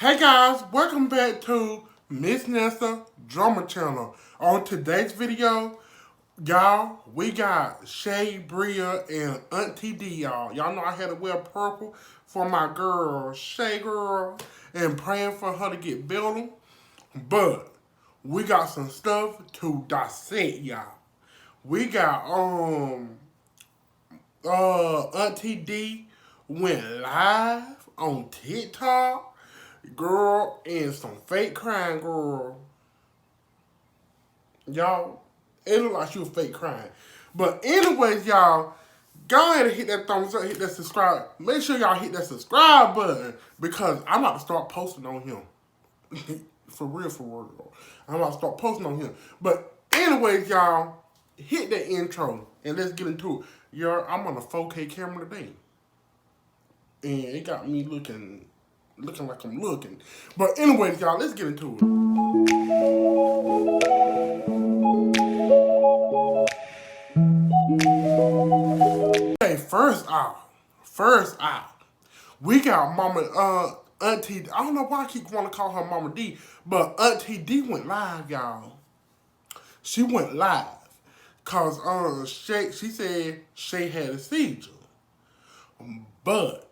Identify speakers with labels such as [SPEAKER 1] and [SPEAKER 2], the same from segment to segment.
[SPEAKER 1] Hey guys, welcome back to Miss Nessa Drama Channel. On today's video, y'all, we got Shay, Bria, and Auntie D, y'all. Y'all know I had to wear purple for my girl, Shay girl, and praying for her to get better. But we got some stuff to dissect, y'all. We got Auntie D went live on TikTok, girl, and some fake crying, girl. Y'all, it looked like she was fake crying. But anyways, y'all, go ahead and hit that thumbs up, hit that subscribe. Make sure y'all hit that subscribe button because I'm about to start posting on him. For real, for real. I'm about to start posting on him. But anyways, y'all, hit that intro and let's get into it. Y'all, I'm on a 4K camera today. And it got me looking like I'm looking. But anyways, y'all, let's get into it. Okay, first off, we got Auntie. I don't know why I keep wanting to call her Mama D, but Auntie D went live, y'all. She went live, cause Shay, she said Shay had a seizure, but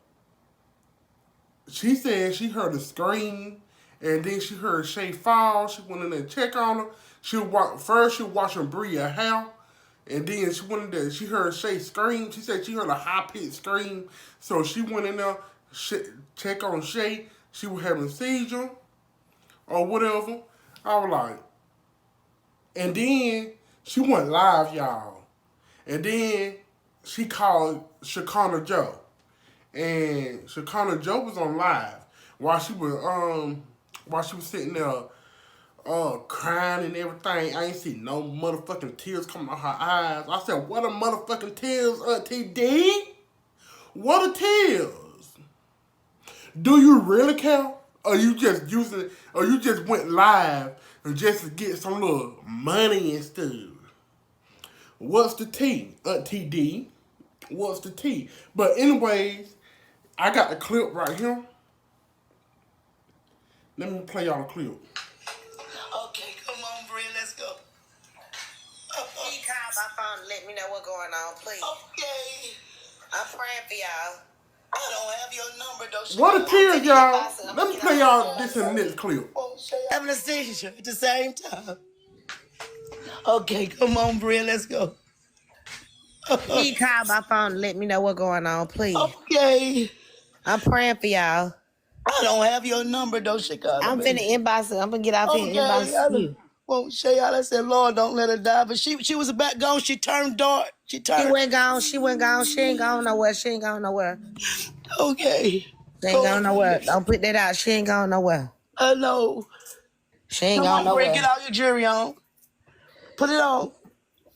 [SPEAKER 1] she said she heard a scream, and then she heard Shay fall. She went in there to check on her. She was washing Bria hair, and then she went in there. She heard Shay scream. She said she heard a high pitched scream, so she went in there check on Shay. She was having a seizure or whatever. I was like, and then she went live, y'all, and then she called Shakana Joe. And Shakana Joe was on live while she was sitting there crying and everything. I ain't see no motherfucking tears coming out her eyes. I said, what are motherfucking tears, Auntie D? What are tears? Do you really care? Or you just went live and just to get some little money and stuff? What's the tea, Auntie D? What's the tea? But anyways, I got the clip right here. Let me play y'all the clip.
[SPEAKER 2] Okay, come on, Bria, let's go.
[SPEAKER 3] He called my phone to let me know what's going on, please.
[SPEAKER 2] Okay.
[SPEAKER 3] I'm praying for y'all.
[SPEAKER 2] I don't have your number, though.
[SPEAKER 1] What a tears, y'all. Let me play y'all this in the next clip.
[SPEAKER 2] Having a seizure at the same time. Okay, come on, Bria, let's go.
[SPEAKER 3] He called my phone to let me know what's going on, please.
[SPEAKER 2] Okay.
[SPEAKER 3] I'm praying for y'all.
[SPEAKER 2] I don't have your number, though, Chicago.
[SPEAKER 3] I'm finna inbox it. I'm gonna get out here and inbox you.
[SPEAKER 2] Well, Shay, I said, Lord, don't let her die. But she was about gone. She turned dark.
[SPEAKER 3] She went gone. She went gone. She ain't gone nowhere. She ain't gone nowhere.
[SPEAKER 2] Okay.
[SPEAKER 3] She ain't gone nowhere. Don't put that out. She ain't gone nowhere.
[SPEAKER 2] I know.
[SPEAKER 3] She ain't gone nowhere.
[SPEAKER 2] Get all your jewelry on. Put it on.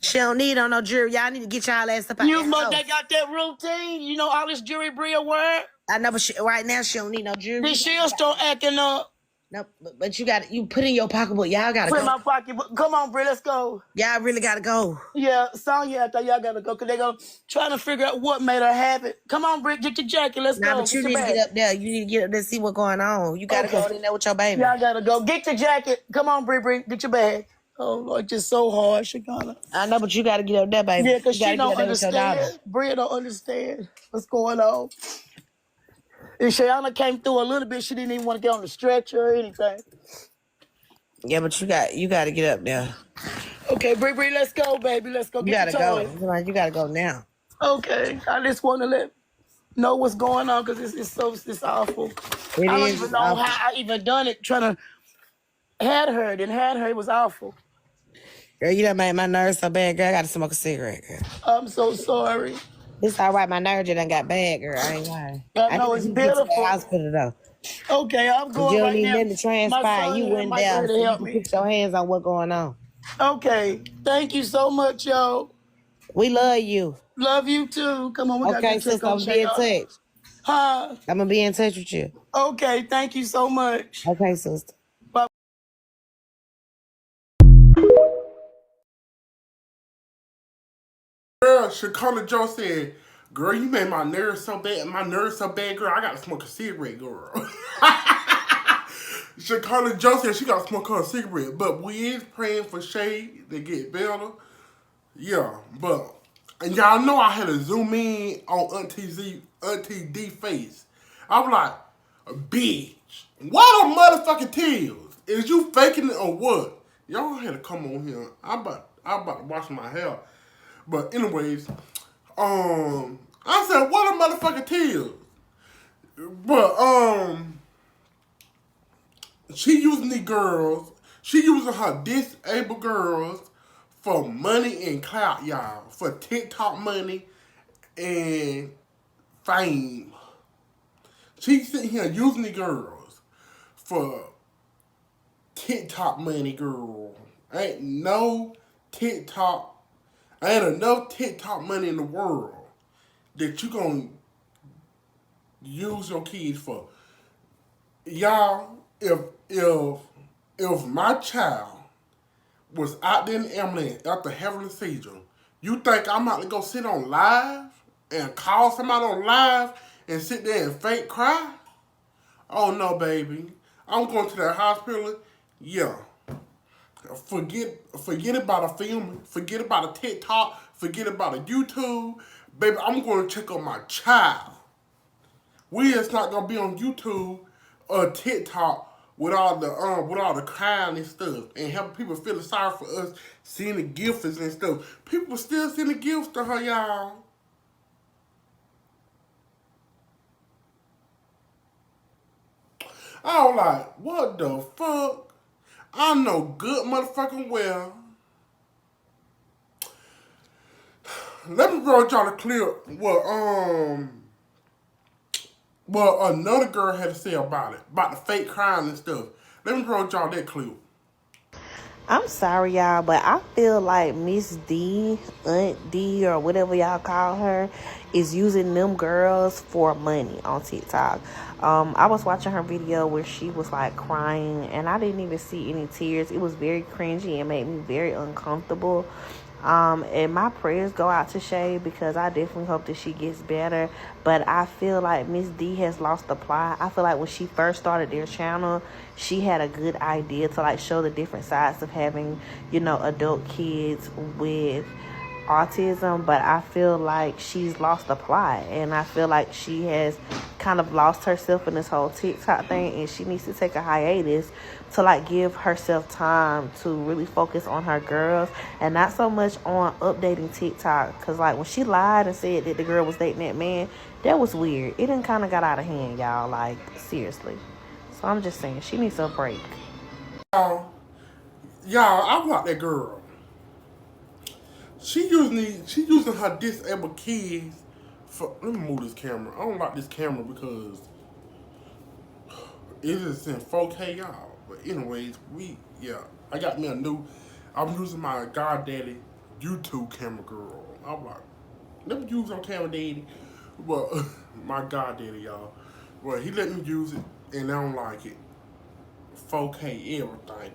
[SPEAKER 3] She don't need on no jewelry. Y'all need to get y'all ass up out
[SPEAKER 2] You
[SPEAKER 3] that
[SPEAKER 2] know
[SPEAKER 3] house.
[SPEAKER 2] they got that routine. You know all this jewelry Bria wear.
[SPEAKER 3] I know, but right now she don't need no jewelry.
[SPEAKER 2] Then she'll start acting up.
[SPEAKER 3] No, but you put in your pocketbook. Y'all gotta
[SPEAKER 2] Put
[SPEAKER 3] go.
[SPEAKER 2] in my pocketbook. Come on, Bria, let's go.
[SPEAKER 3] Y'all really gotta go.
[SPEAKER 2] Yeah, Sonya, I thought y'all gotta go because they go trying to figure out what made her have it. Come on, Bria, get your jacket. Let's go.
[SPEAKER 3] But you need to get up there. You need to get up there and see what's going on. You gotta go in there with your baby.
[SPEAKER 2] Y'all gotta go. Get your jacket. Come on, Bria, get your bag. Oh, Lord, just so hard, Shakana.
[SPEAKER 3] I know, but you gotta get up there, baby.
[SPEAKER 2] Yeah, because
[SPEAKER 3] she
[SPEAKER 2] don't understand. Bria don't understand what's going on. And Shayana came through a little bit. She didn't even want to get on the stretcher or anything.
[SPEAKER 3] Yeah, but you gotta get up there.
[SPEAKER 2] Okay, Bria, let's go, baby. Let's go.
[SPEAKER 3] You gotta go. You gotta go now.
[SPEAKER 2] Okay, I just want to let know what's going on because it's awful. I don't even know how I even done it. Trying to had her. It was awful.
[SPEAKER 3] Girl, you done made my nerves so bad, girl. I gotta smoke a cigarette, girl.
[SPEAKER 2] I'm so sorry.
[SPEAKER 3] It's all right. My nerves just done got bad, girl. I ain't lying.
[SPEAKER 2] I know it's beautiful.
[SPEAKER 3] Get to the hospital though.
[SPEAKER 2] Okay, I'm going
[SPEAKER 3] you
[SPEAKER 2] right now.
[SPEAKER 3] You don't need nothing to transpire. You went down so you can put your hands on what's going on.
[SPEAKER 2] Okay, thank you so much, y'all.
[SPEAKER 3] We love you.
[SPEAKER 2] Love you too. Come on, we gotta get
[SPEAKER 3] sister, I'm gonna be in touch.
[SPEAKER 2] Huh?
[SPEAKER 3] I'm gonna be in touch with you.
[SPEAKER 2] Okay, thank you so much.
[SPEAKER 3] Okay, sister.
[SPEAKER 2] Bye.
[SPEAKER 1] Girl, Shakana Joe said, girl, you made my nerves so bad. My nerves so bad, girl, I gotta smoke a cigarette, girl. Shakana Joe said she got to smoke her a cigarette, but we is praying for Shay to get better. Yeah, but and y'all know I had to zoom in on Auntie D face. I was like, bitch, what a motherfucking tears? Is you faking it or what? Y'all had to come on here. I'm about to wash my hair. But anyways, I said, what a motherfucking tears. But she using these girls, she using her disabled girls for money and clout, y'all. For TikTok money and fame. She sitting here using the girls for TikTok money, girl. Ain't no TikTok, ain't enough TikTok money in the world that you gonna use your kids for. Y'all, if my child was out there in the ambulance after having a seizure, you think I'm about to go sit on live and call somebody on live and sit there and fake cry? Oh no, baby. I'm going to that hospital. Yeah. Forget about a film. Forget about a TikTok. Forget about a YouTube. Baby, I'm going to check on my child. We is not gonna be on YouTube or TikTok with all the crying and stuff and helping people feel sorry for us seeing the gifts and stuff. People still sending gifts to her, y'all. I was like, what the fuck? I know good motherfucking well. Let me roll y'all the clip what another girl had to say about it, about the fake crying and stuff. Let me roll y'all that clip.
[SPEAKER 3] I'm sorry, y'all, but I feel like Miss D, Aunt D, or whatever y'all call her, is using them girls for money on TikTok. I was watching her video where she was like crying, and I didn't even see any tears. It was very cringy and made me very uncomfortable. And my prayers go out to Shay because I definitely hope that she gets better. But I feel like Miss D has lost the plot. I feel like when she first started their channel, she had a good idea to like show the different sides of having, adult kids with autism, but I feel like she's lost the plot, and I feel like she has kind of lost herself in this whole TikTok thing, and she needs to take a hiatus to like give herself time to really focus on her girls and not so much on updating TikTok, because like when she lied and said that the girl was dating that man, that was weird. It done kind of got out of hand, y'all, like seriously. So I'm just saying she needs a break.
[SPEAKER 1] Y'all, I want that girl. She using her disabled kids for. Let me move this camera. I don't like this camera because it is in 4K, y'all. But anyways, I got me a new. I'm using my goddaddy YouTube camera, girl. I'm like, let me use on camera, daddy. Well, my goddaddy, y'all. Well, he let me use it, and I don't like it. 4K, everything,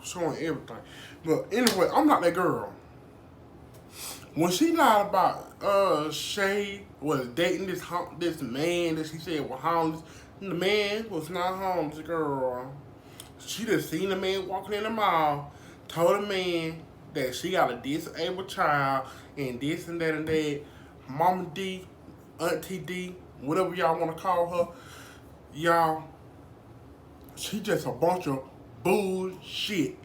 [SPEAKER 1] showing everything. But anyway, I'm not that girl. When she lied about Shay was dating this man that she said was homeless, the man was not homeless, girl. She just seen the man walking in the mall, told the man that she got a disabled child and this and that and that. Mama D, Auntie D, whatever y'all want to call her, y'all. She just a bunch of bullshit.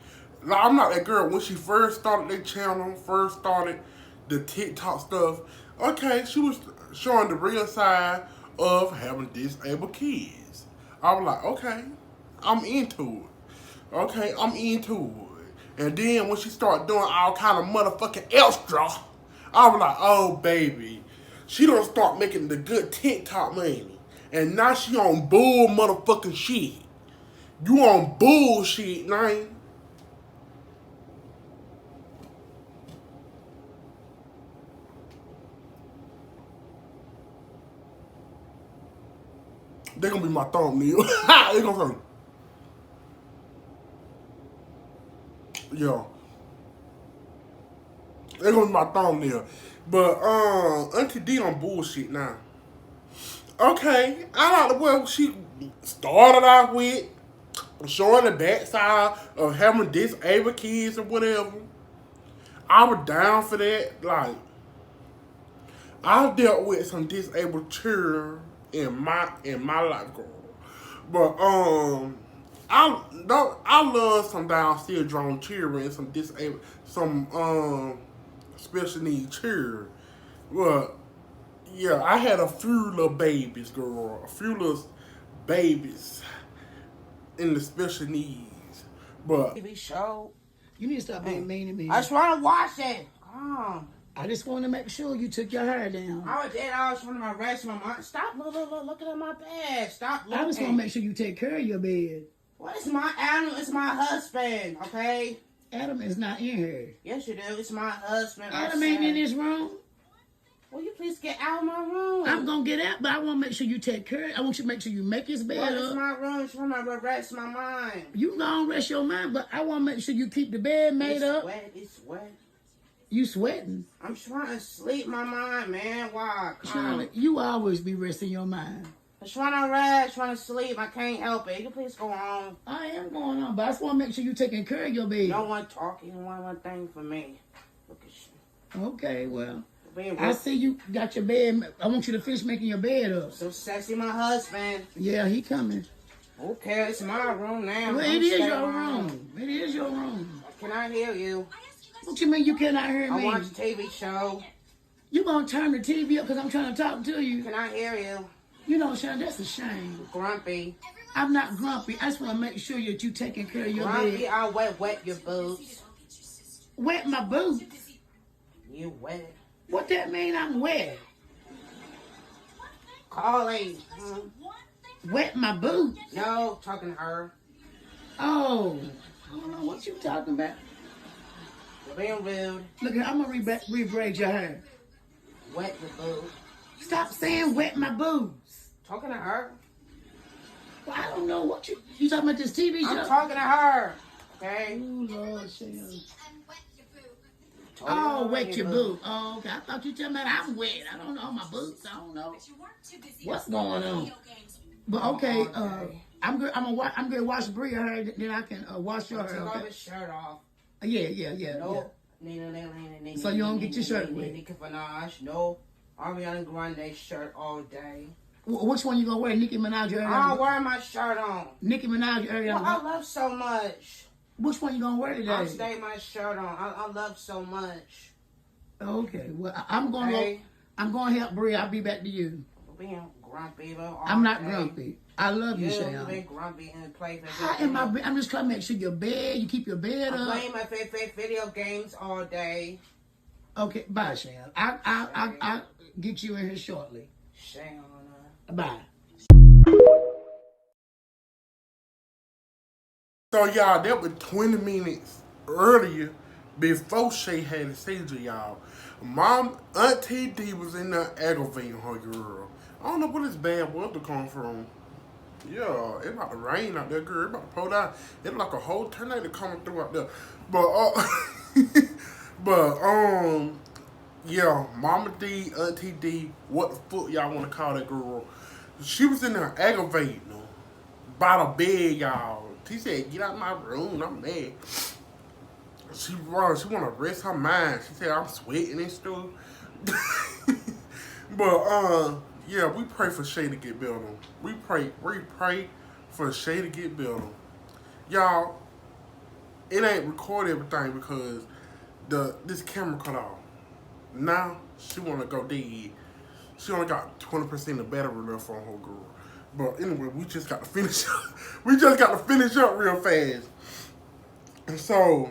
[SPEAKER 1] Like, I'm not that girl. When she first started that channel, first started the TikTok stuff, okay, she was showing the real side of having disabled kids. I was like, okay, I'm into it. Okay, I'm into it. And then when she started doing all kind of motherfucking extra, I was like, oh baby, she don't start making the good TikTok money. And now she on bull motherfucking shit. You on bullshit, man. They gonna be my thumbnail. They gonna say, yo. They gonna be my thumbnail. But Auntie D on bullshit now. Okay, I like the way she started off with. showing the backside of having disabled kids or whatever. I was down for that. Like, I dealt with some disabled children in my life, girl. But I love some down syndrome children and some disabled, some special needs children. But yeah, I had a few little babies, girl. A few little babies in the special needs. But
[SPEAKER 2] TV show. You need to stop being mean to me.
[SPEAKER 4] I just want to watch it. Come.
[SPEAKER 2] I just want to make sure you took your hair down.
[SPEAKER 4] I did. I was trying to rest my mind. Stop looking at my bed. Stop looking.
[SPEAKER 2] I just want to make sure you take care of your bed.
[SPEAKER 4] What is my Adam? It's my husband, okay?
[SPEAKER 2] Adam is not in here.
[SPEAKER 4] Yes, you do. It's my husband.
[SPEAKER 2] Adam ain't in this room.
[SPEAKER 4] Will you please get out of my room?
[SPEAKER 2] I'm going to get out, but I want to make sure you take care. I want you to make sure you make his bed
[SPEAKER 4] Well,
[SPEAKER 2] up.
[SPEAKER 4] it's my room. It's trying to rest my mind.
[SPEAKER 2] You going to rest your mind, but I want to make sure you keep the bed made up.
[SPEAKER 4] It's wet.
[SPEAKER 2] You sweating.
[SPEAKER 4] I'm trying to sleep my mind, man. Why?
[SPEAKER 2] Charlotte, you always be resting your mind.
[SPEAKER 4] I'm trying to rest, trying to sleep. I can't help it. You please go on.
[SPEAKER 2] I am going on, but I just want to make sure you taking care of your bed.
[SPEAKER 4] No one talking. One thing for me. Look at you.
[SPEAKER 2] Okay, well, I see you got your bed. I want you to finish making your bed up.
[SPEAKER 4] So sexy, my husband.
[SPEAKER 2] Yeah, he coming.
[SPEAKER 4] Okay, it's my room now.
[SPEAKER 2] Well, it is your room. It is your room.
[SPEAKER 4] Can I hear you?
[SPEAKER 2] What you mean you cannot hear me?
[SPEAKER 4] I watch a TV show.
[SPEAKER 2] You gonna turn the TV up because I'm trying to talk to you?
[SPEAKER 4] Can I hear you?
[SPEAKER 2] You know, Sean, that's a shame.
[SPEAKER 4] Grumpy.
[SPEAKER 2] I'm not grumpy. I just want to make sure that you taking care of your
[SPEAKER 4] Grumpy,
[SPEAKER 2] bed.
[SPEAKER 4] I'll wet your boots.
[SPEAKER 2] Wet my boots?
[SPEAKER 4] You wet.
[SPEAKER 2] What that mean? I'm wet.
[SPEAKER 4] Calling.
[SPEAKER 2] Wet my boots?
[SPEAKER 4] No, talking to her.
[SPEAKER 2] Oh, I don't know what you talking about.
[SPEAKER 4] You're being rude.
[SPEAKER 2] Look here, I'm gonna rebraid your hair.
[SPEAKER 4] Wet your boots.
[SPEAKER 2] Stop saying wet my boots.
[SPEAKER 4] Talking to her.
[SPEAKER 2] Well, I don't know what you talking about this TV show.
[SPEAKER 4] I'm talking to her. Okay.
[SPEAKER 2] Oh Lord, Shay. Oh, wet your boot. Oh, okay. I thought you talking about I'm wet. I don't know my boots. I don't know what's going on. But okay, I'm gonna wash Bria hair. Then I can wash your hair.
[SPEAKER 4] Take
[SPEAKER 2] Okay?
[SPEAKER 4] off his shirt off.
[SPEAKER 2] Yeah.
[SPEAKER 4] No.
[SPEAKER 2] So you don't get your shirt wet?
[SPEAKER 4] Nicki Minaj. No. Ariana Grande shirt all day.
[SPEAKER 2] Which one you gonna wear? Nicki Minaj or
[SPEAKER 4] I'll wear my shirt on.
[SPEAKER 2] Nicki Minaj or Ariana?
[SPEAKER 4] Well, I love so much.
[SPEAKER 2] Which one you gonna wear today?
[SPEAKER 4] I'll stay my shirt on. I love so much.
[SPEAKER 2] Okay. Well, I'm gonna help Bria. I'll be back to you.
[SPEAKER 4] Being grumpy, though.
[SPEAKER 2] I'm not grumpy. I love you, Shay.
[SPEAKER 4] You've been grumpy and play for
[SPEAKER 2] How am I? I'm just trying to make sure you keep your bed up.
[SPEAKER 4] I'm playing my favorite video games all day.
[SPEAKER 2] Okay, bye, Shay. I'll get you in here shortly.
[SPEAKER 4] Shay.
[SPEAKER 2] Bye.
[SPEAKER 1] so y'all, that was 20 minutes earlier before Shay had a seizure, y'all. Auntie D was in there aggravating her girl. I don't know where this bad weather come from. Yeah, it about to rain out there, girl. It about to pour down. It's like a whole tornado coming through out there. But yeah, Mama D, Auntie D, what the fuck y'all want to call that girl? She was in there aggravating her by the bed, y'all. She said, "Get out of my room. I'm mad." She want to rest her mind. She said, "I'm sweating and stuff." But yeah, we pray for Shay to get better. We pray for Shay to get better. Y'all, it ain't record everything because this camera cut off. Now she wanna go dead. She only got 20% of battery left on her girl. But anyway, we just got to finish up. We just got to finish up real fast. And so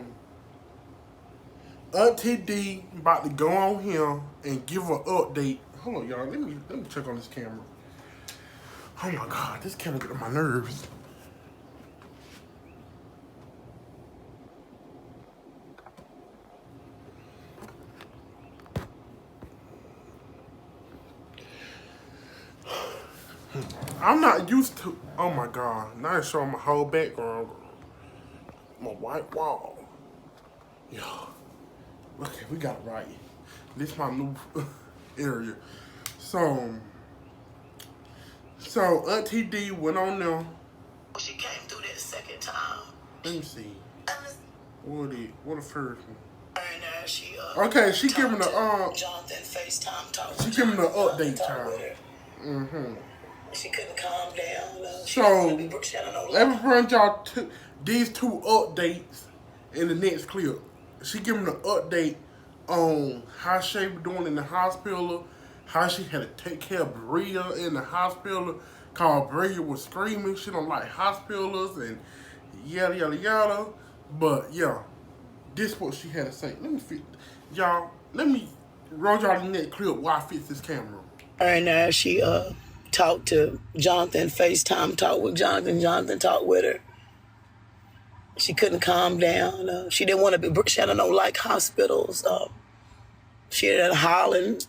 [SPEAKER 1] Auntie D about to go on here and give her update. Hold on, y'all. Let me check on this camera. Oh my God, this camera get on my nerves. I'm not used to. Oh my God! Now it's showing my whole background. My white wall. Yeah. Okay, we got it right. This is my new area. So Auntie D went on there
[SPEAKER 2] She came through that second time.
[SPEAKER 1] Let me see. What a first one?
[SPEAKER 2] And
[SPEAKER 1] Okay, she giving the
[SPEAKER 2] Jonathan FaceTime talk.
[SPEAKER 1] she giving the update, child.
[SPEAKER 2] She couldn't calm down.
[SPEAKER 1] So let me run y'all these two updates in the next clip. She giving the update on how Shay was doing in the hospital, how she had to take care of Bria in the hospital, cause Bria was screaming she don't like hospitals and yada yada yada. But yeah, this is what she had to say. Let me fit y'all. Let me roll y'all the next clip while I fix this camera.
[SPEAKER 2] And she talked to Jonathan, FaceTime talk with Jonathan. Jonathan talked with her. She couldn't calm down. She didn't want to be. She don't like hospitals. She had hollering,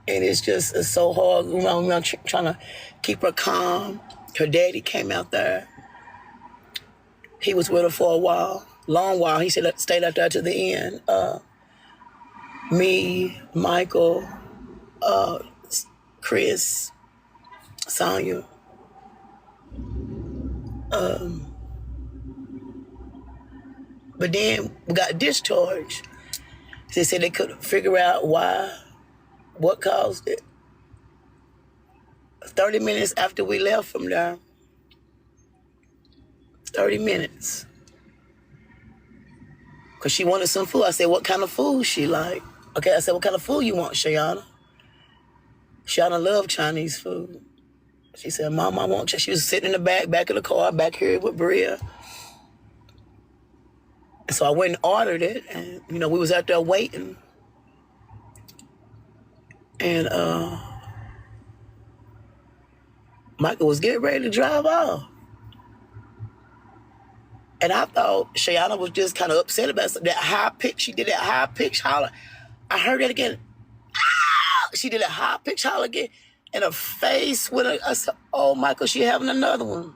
[SPEAKER 2] and it's so hard. Trying to keep her calm. Her daddy came out there. He was with her for a while, long while. He said stayed out there to the end. Me, Michael, Chris, Sonya. But then we got discharged. They said they couldn't figure out what caused it. 30 minutes after we left from there, 30 minutes. Because she wanted some food. I said, what kind of food she like? Okay, I said, what kind of food you want, Shayana? Shayana loved Chinese food. She said, Mom, I want She was sitting in the back of the car, back here with Bria. And so I went and ordered it, and, we was out there waiting. And Michael was getting ready to drive off. And I thought Shayana was just kind of upset about that high pitch. She did that high pitch holler. I heard it again. Ah! She did that high pitch holler again. And her face with her. I said, oh, Michael, she having another one.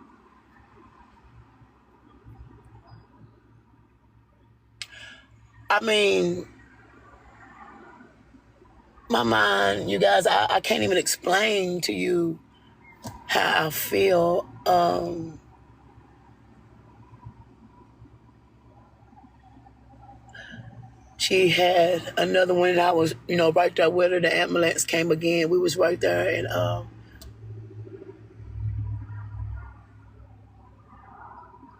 [SPEAKER 2] I mean, my mind, you guys, I can't even explain to you how I feel. She had another one, and I was, right there with her. The ambulance came again. We was right there,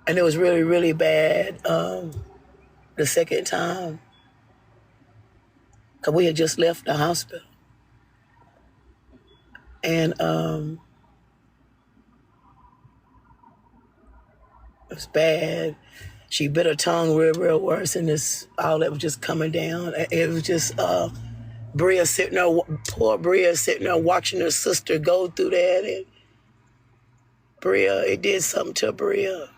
[SPEAKER 2] and it was really, really bad the second time, because we had just left the hospital. And it was bad. She bit her tongue real worse, and all that was just coming down. It was just Bria sitting there, poor Bria sitting there watching her sister go through that, and Bria, it did something to Bria.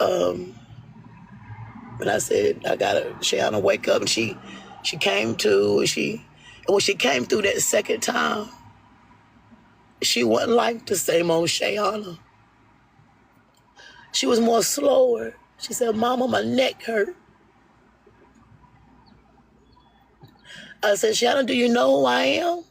[SPEAKER 2] And I said, I gotta, Shayana, wake up, and she came to, and when she came through that second time, she wasn't like the same old Shayana. She was more slower. She said, Mama, my neck hurt. I said, Shayana, do you know who I am?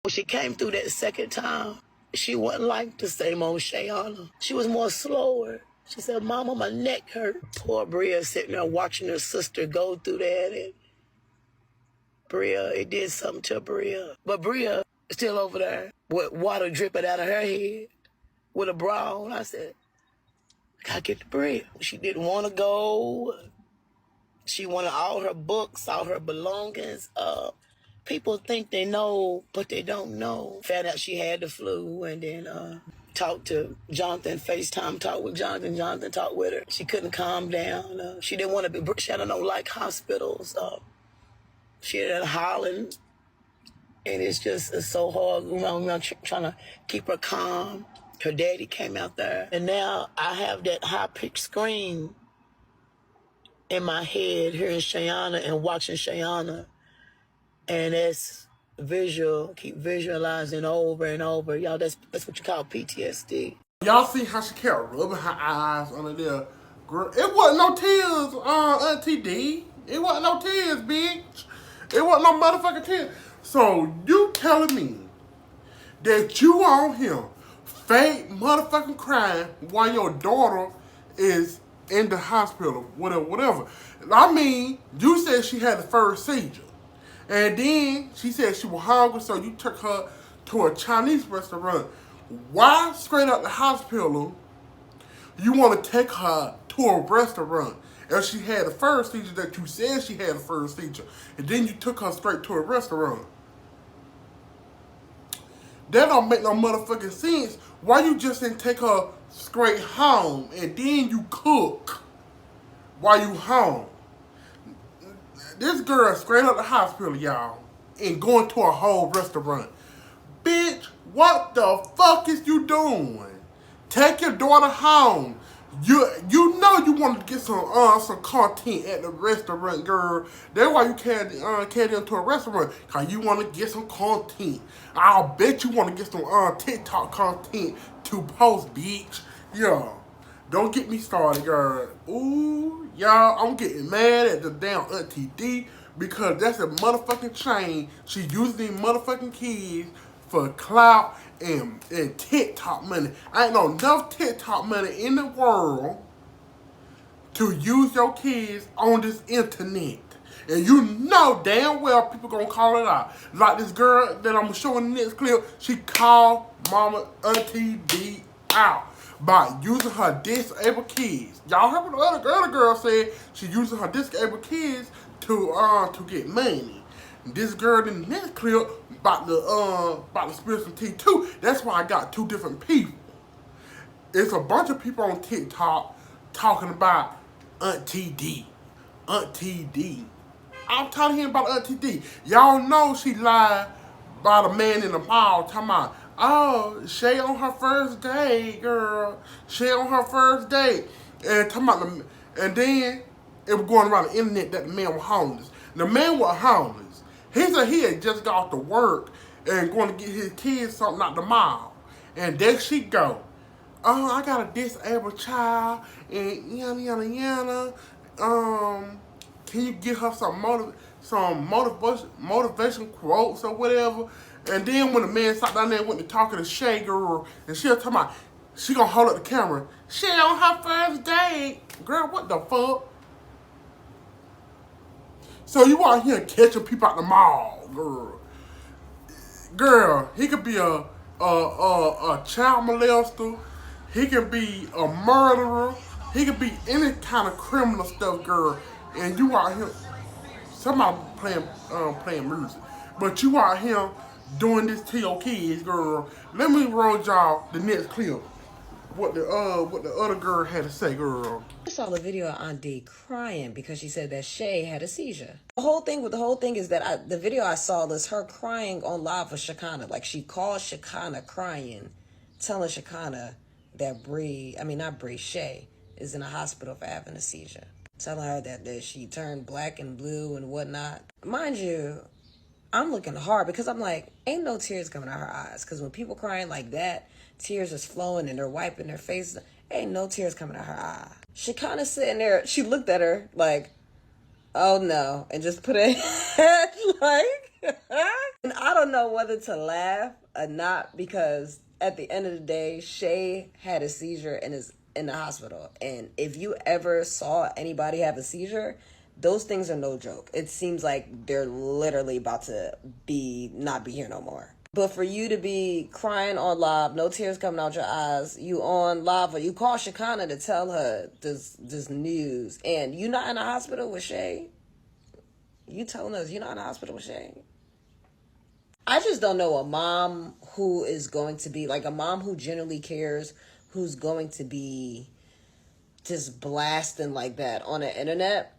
[SPEAKER 2] When she came through that second time, she wasn't like the same old Shayana. She was more slower. She said, Mama, my neck hurt. Poor Bria sitting there watching her sister go through that, and Bria, it did something to Bria. But Bria still over there with water dripping out of her head with a bra on. I said, I gotta get the Bria. She didn't want to go. She wanted all her books, all her belongings. People think they know, but they don't know. Found out she had the flu, and then talked to Jonathan, FaceTime talk with Jonathan. Jonathan talked with her. She couldn't calm down. She didn't want to be. She don't like hospitals. She had hollering, and it's so hard. Trying to keep her calm. Her daddy came out there, and now I have that high-pitched scream in my head, hearing Shayana and watching Shayana. And
[SPEAKER 5] keep visualizing over and over. Y'all, that's what you call PTSD.
[SPEAKER 1] Y'all see how she kept rubbing her eyes under there? Girl, it wasn't no tears, Auntie D. It wasn't no tears, bitch. It wasn't no motherfucking tears. So you telling me that you on here fake motherfucking crying while your daughter is in the hospital, whatever. I mean, you said she had the first seizure. And then she said she was hungry, so you took her to a Chinese restaurant. Why straight out the hospital you want to take her to a restaurant if she had the first seizure that you said she had the first seizure, and then you took her straight to a restaurant? That don't make no motherfucking sense. Why you just didn't take her straight home and then you cook while you home? This girl straight out the hospital, y'all, and going to a whole restaurant. Bitch, what the fuck is you doing? Take your daughter home. You know you want to get some content at the restaurant, girl. That's why you carry them to a restaurant, cause you want to get some content. I'll bet you want to get some TikTok content to post, bitch. Yeah. Don't get me started, girl. Ooh, y'all, I'm getting mad at the damn Auntie D because that's a motherfucking chain. She using these motherfucking kids for clout and TikTok money. I ain't know enough TikTok money in the world to use your kids on this internet. And you know damn well people gonna call it out. Like this girl that I'm showing in the next clip, she called Mama Auntie D out by using her disabled kids. Y'all heard what the other girl said? She using her disabled kids to get money. This girl in the next clip about to spill some tea too. That's why I got two different people. It's a bunch of people on TikTok talking about Auntie D. Auntie D. I'm talking to him about Auntie D. Y'all know she lied by the man in the mall talking about, oh, Shay on her first day, girl. Shay on her first day. And talking about and then it was going around the internet that the man was homeless. The man was homeless. He said he had just got off to work and going to get his kids something out the mall. And there she go. Oh, I got a disabled child and yada yada yada. Can you give her some motivation quotes or whatever? And then when the man sat down there and went to talking to Shay girl, and she was talking about she gonna hold up the camera. Shay on her first date, girl. What the fuck? So you out here catching people at the mall, girl. Girl, he could be a child molester. He can be a murderer. He could be any kind of criminal stuff, girl. And you out here, somebody playing music, but you out here doing this to your kids, girl. Let me roll y'all the next clip. What the other girl had to say, girl.
[SPEAKER 5] I saw the video of Aunt D crying because she said that Shay had a seizure. The whole thing is that the video I saw was her crying on live with Shekinah. Like she called Shekinah crying, telling Shekinah that Shay is in a hospital for having a seizure. Telling her that she turned black and blue and whatnot. Mind you, I'm looking hard because I'm like, ain't no tears coming out her eyes. Because when people crying like that, tears is flowing and they're wiping their faces. Ain't no tears coming out her eye. She kind of sitting there. She looked at her like, oh no, and just put her head like, and I don't know whether to laugh or not because at the end of the day, Shay had a seizure and is in the hospital. And if you ever saw anybody have a seizure, those things are no joke. It seems like they're literally about to not be here no more. But for you to be crying on live, no tears coming out your eyes, you on live, or you call Shekinah to tell her this news, and you not in the hospital with Shay? You telling us you're not in the hospital with Shay? I just don't know a mom who is going to be, like a mom who genuinely cares, who's going to be just blasting like that on the internet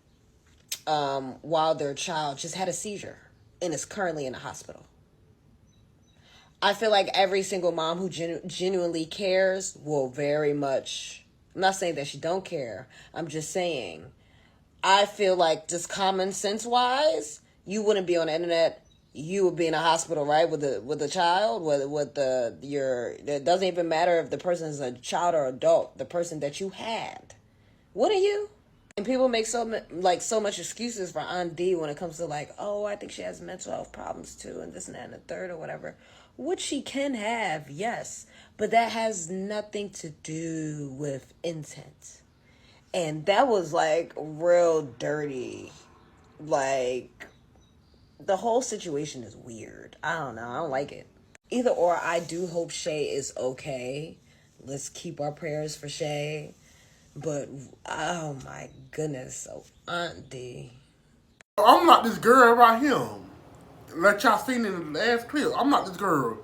[SPEAKER 5] while their child just had a seizure and is currently in the hospital. I feel like every single mom who genuinely cares will very much, I'm not saying that she don't care, I'm just saying, I feel like just common sense wise, you wouldn't be on the internet you would be in a hospital, right, with a child, it doesn't even matter if the person is a child or adult, the person that you had, wouldn't you? And people make so much excuses for Aunt D when it comes to like, oh, I think she has mental health problems too, and this and that and the third or whatever, which she can have, yes, but that has nothing to do with intent. And that was like real dirty. Like, the whole situation is weird. I don't know. I don't like it. Either or, I do hope Shay is okay. Let's keep our prayers for Shay. But, oh my goodness. So, Aunt D.
[SPEAKER 1] I'm not this girl right here. Like y'all seen in the last clip. I'm not this girl.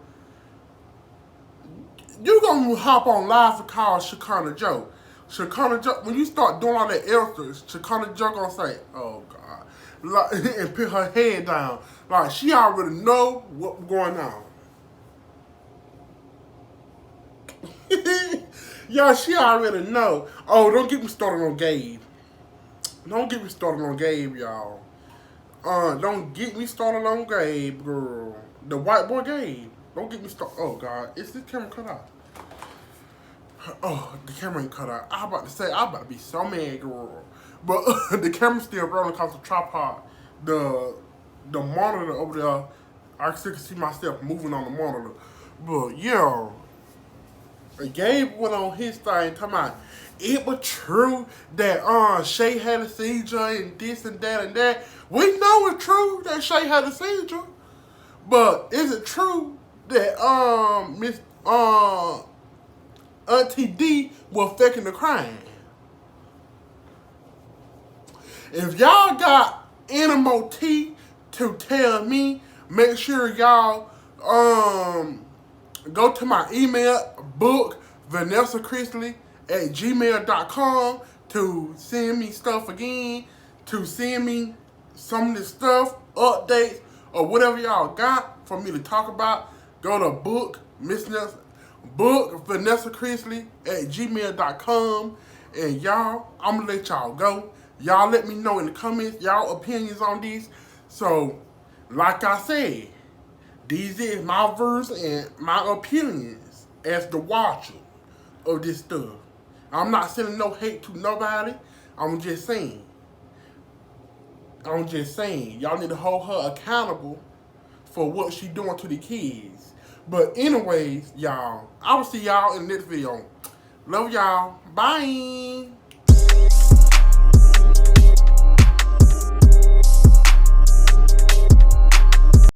[SPEAKER 1] You gonna hop on live and call Shekinah Joe. Shekinah Joe, when you start doing all that extra, Shekinah Joe gonna say, oh God. Like, and put her head down. Like, she already know what's going on. Y'all, she already know. Oh, don't get me started on Gabe. Don't get me started on Gabe, y'all. Don't get me started on Gabe, girl. The white boy Gabe. Don't get me started. Oh, God. Is this camera cut out? Oh, the camera ain't cut out. I'm about to say, I'm about to be so mad, girl. But the camera's still rolling because the tripod. The monitor over there, I still can see myself moving on the monitor. But, yeah. Gabe went on his thing talking about it was true that Shay had a seizure and this and that and that. We know it's true that Shay had a seizure, but is it true that Miss Auntie D was faking the crime? If y'all got any more tea to tell me, make sure y'all go to my email, book vanessachrisley@gmail.com to send me stuff again, to send me some of this stuff, updates, or whatever y'all got for me to talk about. Go to book vanessachrisley@gmail.com, and y'all, I'm gonna let y'all go. Y'all let me know in the comments y'all opinions on these. So, like I said, these is my views and my opinions as the watcher of this stuff. I'm not sending no hate to nobody. I'm just saying. Y'all need to hold her accountable for what she doing to the kids. But anyways, y'all, I will see y'all in the next video. Love y'all. Bye.